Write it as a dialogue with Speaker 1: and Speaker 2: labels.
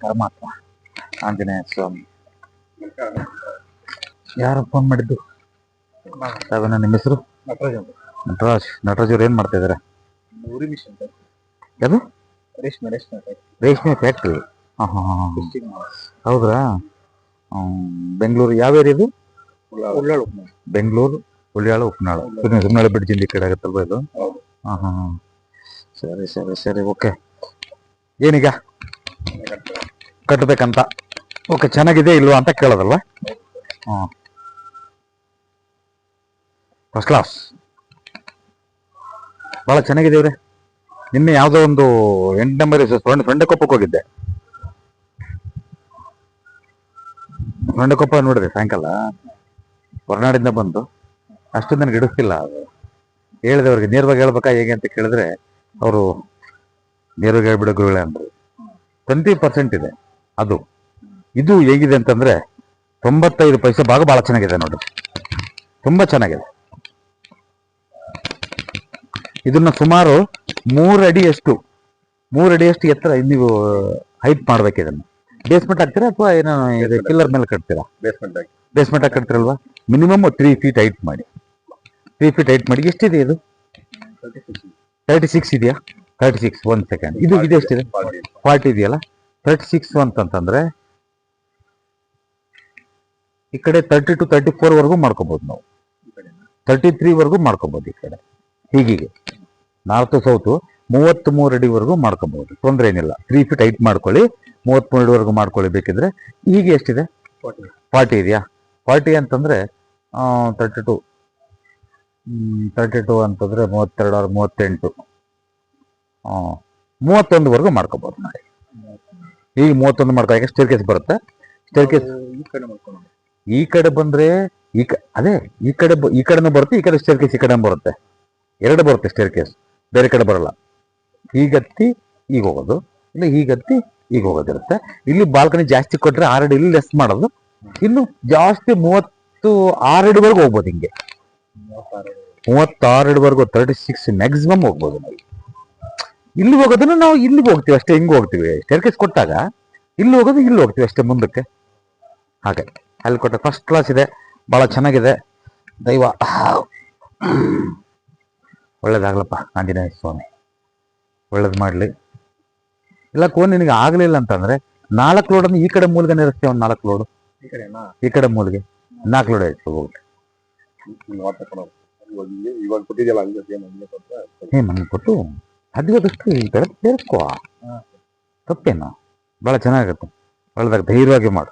Speaker 1: ಪರಮಾತ್ಮ ಆಂಜನೇಯ ಸ್ವಾಮಿ. ಯಾರು ಫೋನ್ ಮಾಡಿದ್ದು? ನಿಮ್ಮ ಹೆಸರು? ನಟರಾಜ್ ಅವ್ರು ಏನ್ ಮಾಡ್ತಾ ಇದಾರೆ? ಯಾವುದು? ರೇಷ್ಮೆ ಫ್ಯಾಕ್ಟ್ರಿ. ಹೌದ್ರಾ? ಬೆಂಗಳೂರು ಯಾವ ಏರಿಯಾ ಇದು? ಬೆಂಗಳೂರು ಉಳ್ಯಾಳು ಉಪ್ನಾಳು. ಉಪ್ನಾಳು ಬ್ರಿಡ್ಜಿಂದ ಈ ಕಡೆ ಆಗುತ್ತಲ್ವ ಇದು? ಸರಿ ಓಕೆ. ಏನೀಗ ಕಟ್ಟಬೇಕಂತ? ಓಕೆ, ಚೆನ್ನಾಗಿದೆ ಇಲ್ವಾ ಅಂತ ಕೇಳೋದಲ್ವಾ? ಫಸ್ಟ್ ಕ್ಲಾಸ್, ಬಹಳ ಚೆನ್ನಾಗಿದೆ ಇವ್ರೆ. ನಿನ್ನೆ ಯಾವುದೋ ಒಂದು 8 ನಂಬರ್ ಸೊಂಡೆಕೊಪ್ಪಕ್ಕೆ ಹೋಗಿದ್ದೆ. ಸೊಂಡೆಕೊಪ್ಪ ನೋಡಿದೆ ಸಾಯಂಕಾಲ. ಹೊರನಾಡಿಂದ ಬಂದು ಅಷ್ಟು ನನಗೆ ಹಿಡಿಸ್ತಿಲ್ಲ. ಅದು ಹೇಳಿದೆ ಅವ್ರಿಗೆ, ನೇರವಾಗಿ ಹೇಳ್ಬೇಕಾ ಹೇಗೆ ಅಂತ ಕೇಳಿದ್ರೆ ಅವರು ನೇರವಾಗಿ ಹೇಳ್ಬಿಡೋ ಗುರುಗಳೇ ಅಂದರು. 20% ಇದೆ ಅದು. ಇದು ಹೇಗಿದೆ ಅಂತಂದ್ರೆ 95 ಪೈಸೆ ಭಾಗ ಬಹಳ ಚೆನ್ನಾಗಿದೆ ನೋಡಿ, ತುಂಬಾ ಚೆನ್ನಾಗಿದೆ. ಇದನ್ನ ಸುಮಾರು 3 ಅಡಿಯಷ್ಟು ಎತ್ತರ ನೀವು ಹೈಟ್ ಮಾಡ್ಬೇಕು. ಇದನ್ನ ಬೇಸ್ಮೆಂಟ್ ಹಾಕ್ತೀರಾ ಅಥವಾ ಏನೋ ಪಿಲ್ಲರ್ ಮೇಲೆ ಕಟ್ತೀರಾ? ಬೇಸ್ಮೆಂಟ್ ಹಾಕಿ ಕಟ್ತಿರಲ್ವಾ? ಮಿನಿಮಮ್ 3 ಫೀಟ್ ಹೈಟ್ ಮಾಡಿ. 3 ಫೀಟ್ ಹೈಟ್ ಮಾಡಿ. ಎಷ್ಟಿದೆ ಇದು? 36 ಇದೆಯಾ? 36 1 ಸೆಕೆಂಡ್. ಇದು ಎಷ್ಟಿದೆ? 40 ಇದೆಯಲ್ಲ? 36 ಅಂತಂದ್ರೆ ಈ ಕಡೆ 30 to 34 ವರೆಗೂ ಮಾಡ್ಕೋಬಹುದು ನಾವು. 33 ವರೆಗೂ ಮಾಡ್ಕೋಬಹುದು. ಈ ಕಡೆ ಹೀಗೆ ನಾರ್ತ್ ಸೌತ್ 33 ಅಡಿವರೆಗೂ ಮಾಡ್ಕೋಬಹುದು, ತೊಂದರೆ ಏನಿಲ್ಲ. 3 ಫೀಟ್ ಹೈಟ್ ಮಾಡ್ಕೊಳ್ಳಿ, 33 ಅಡಿವರೆಗೂ ಮಾಡ್ಕೊಳ್ಳಿ ಬೇಕಿದ್ರೆ. ಹೀಗೆ ಎಷ್ಟಿದೆ? 40 ಇದೆಯಾ? 40 ಅಂತಂದ್ರೆ 32 ಅಂತಂದ್ರೆ 32 or 38 31 ವರೆಗೂ ಮಾಡ್ಕೋಬಹುದು ನೋಡಿ. ಈಗ 31 ಮಾಡ್ಕೊಳ್ಳಿ. ಸ್ಟೇರ್ ಕೇಸ್ ಬರುತ್ತೆ. ಸ್ಟೇರ್ ಕೇಸ್ ಈ ಕಡೆ ಬಂದ್ರೆ ಅದೇ ಈ ಕಡೆನೂ ಬರುತ್ತೆ, ಈ ಕಡೆ ಸ್ಟೇರ್ ಕೇಸ್ ಈ ಕಡೆ ಬರುತ್ತೆ. 2 ಬರುತ್ತೆ ಸ್ಟೇರ್ ಕೇಸ್, ಬೇರೆ ಕಡೆ ಬರಲ್ಲ. ಹೀಗತ್ತಿ ಈಗ ಹೋಗೋದು, ಇಲ್ಲ ಹೀಗತ್ತಿ ಈಗ ಹೋಗೋದಿರುತ್ತೆ. ಇಲ್ಲಿ ಬಾಲ್ಕನಿ ಜಾಸ್ತಿ ಕೊಟ್ರೆ 6 ಅಡಿ, ಇಲ್ಲಿ ಲೆಸ್ ಮಾಡೋದು. ಇನ್ನು ಜಾಸ್ತಿ 36 ಅಡಿವರೆಗೂ ಹೋಗ್ಬೋದು. ಹಿಂಗೆ 36 ಅಡಿವರೆಗೂ 36 ಮ್ಯಾಕ್ಸಿಮಮ್ ಹೋಗ್ಬೋದು ನಾವು. ಇಲ್ಲಿ ಹೋಗೋದನ್ನ ನಾವು ಇಲ್ಲಿಗೆ ಹೋಗ್ತೀವಿ ಅಷ್ಟೇ, ಹಿಂಗೆ ಹೋಗ್ತೀವಿ. ಸ್ಟೇರ್ ಕೇಸ್ ಕೊಟ್ಟಾಗ ಇಲ್ಲಿ ಹೋಗೋದು, ಇಲ್ಲಿ ಹೋಗ್ತೀವಿ ಅಷ್ಟೇ ಮುಂದಕ್ಕೆ. ಹಾಗೆ ಅಲ್ಲಿ ಕೊಟ್ಟ ಫಸ್ಟ್ ಕ್ಲಾಸ್ ಇದೆ, ಬಹಳ ಚೆನ್ನಾಗಿದೆ. ದೈವ ಒಳ್ಳೇದಾಗ್ಲಪ್ಪ, ಆಂಜನೇಯ ಸ್ವಾಮಿ ಒಳ್ಳೇದು ಮಾಡಲಿ. ಇಲ್ಲ ಕೋನ್ ನಿನಗೆ ಆಗಲಿಲ್ಲ ಅಂತಂದ್ರೆ 4 ಲೋಡನ್ನು ಈ ಕಡೆ ಮೂಲಿಗೆ ನಿಲ್ಲಿಸ್ತೇವೆ. ಒಂದು 4 ಲೋಡು ಈ ಕಡೆ ಮೂಲಿಗೆ, 4 ಲೋಡ್ ಆಯ್ತು ಹೋಗ್ಲಿ. ಮನೆ ಕೊಟ್ಟು ಸಾಧ್ಯವಾದಷ್ಟು ಈ ಕಡೆ ಸೇರಿಸ್ಕೋ, ತಪ್ಪೇನು? ಬಹಳ ಚೆನ್ನಾಗಿರುತ್ತೆ. ಒಳ್ಳೆದಾಗ ಧೈರ್ಯವಾಗಿ ಮಾಡು.